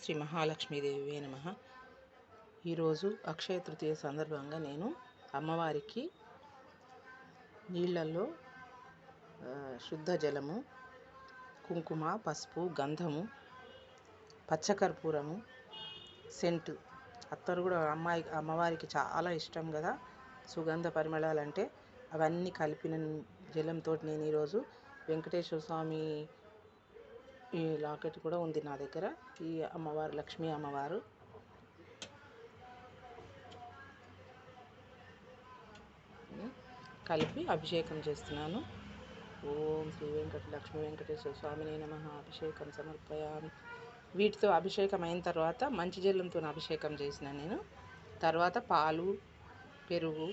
శ్రీ మహాలక్ష్మీదేవి నమః. ఈరోజు అక్షయ తృతీయ సందర్భంగా నేను అమ్మవారికి నీళ్ళల్లో శుద్ధ జలము, కుంకుమ, పసుపు, గంధము, పచ్చకర్పూరము, సెంటు అత్తరు కూడా అమ్మవారికి చాలా ఇష్టం కదా సుగంధ పరిమళాలంటే. అవన్నీ కలిపిన జలంతో నేను ఈరోజు వెంకటేశ్వర స్వామి ఈ లాకెట్ కూడా ఉంది నా దగ్గర. ఈ అమ్మవారు లక్ష్మీ అమ్మవారు కలిపి అభిషేకం చేస్తున్నాను. ఓం శ్రీ లక్ష్మీ వెంకటేశ్వర స్వామినే నమః. అభిషేకం సమర్పయామి. వీటితో అభిషేకం అయిన తర్వాత మంచి జలంతో అభిషేకం చేసిన నేను. తర్వాత పాలు, పెరుగు,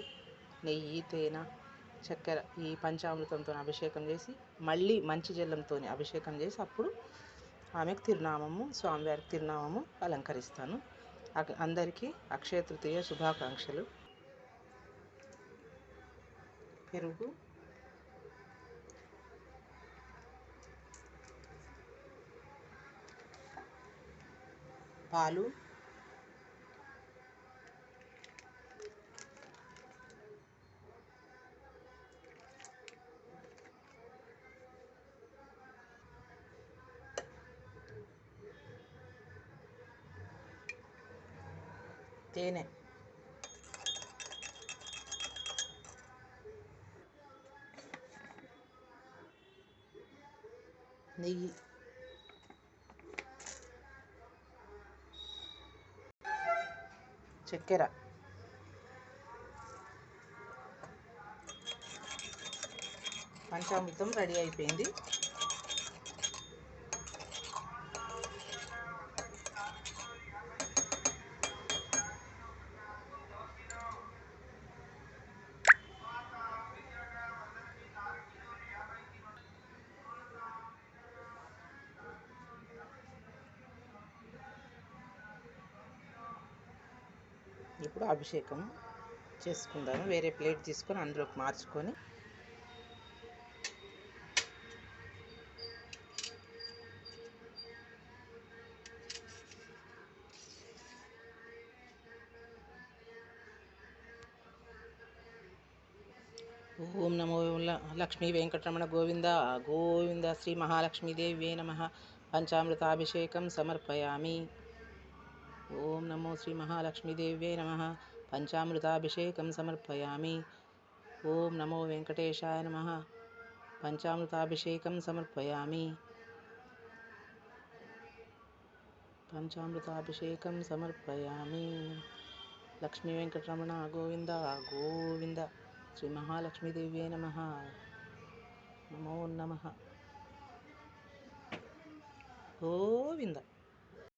నెయ్యి, తేనె, చక్కెర ఈ పంచామృతంతో అభిషేకం చేసి మళ్ళీ మంచి జలంతో అభిషేకం చేసి అప్పుడు ఆమెకు తిరునామము, స్వామివారికి తిరునామము అలంకరిస్తాను. అందరికీ అక్షయ తృతీయ శుభాకాంక్షలు. పెరుగు, పాలు, తేనె, నెయ్యి, చక్కెర, పంచామృతం రెడీ అయిపోయింది. ఇప్పుడు అభిషేకం చేసుకుందాము. వేరే ప్లేట్ తీసుకొని అందులోకి మార్చుకొని ఓం నమో లక్ష్మీ వెంకటరమణ గోవింద గోవింద. శ్రీ మహాలక్ష్మీదేవి నమః. పంచామృతాభిషేకం సమర్పయామి. ఓం నమో శ్రీ మహాలక్ష్మీదేవి నమః. పంచామృతాభిషేకం సమర్పయామి. ఓం నమో వెంకటేశాయ నమః. పంచామృతాభిషేకం సమర్పయామి. పంచామృతాభిషేకం సమర్పయామి. లక్ష్మీ వెంకటరమణ గోవింద గోవింద. శ్రీ మహాలక్ష్మీదేవి నమః. నమో నమః. గోవింద.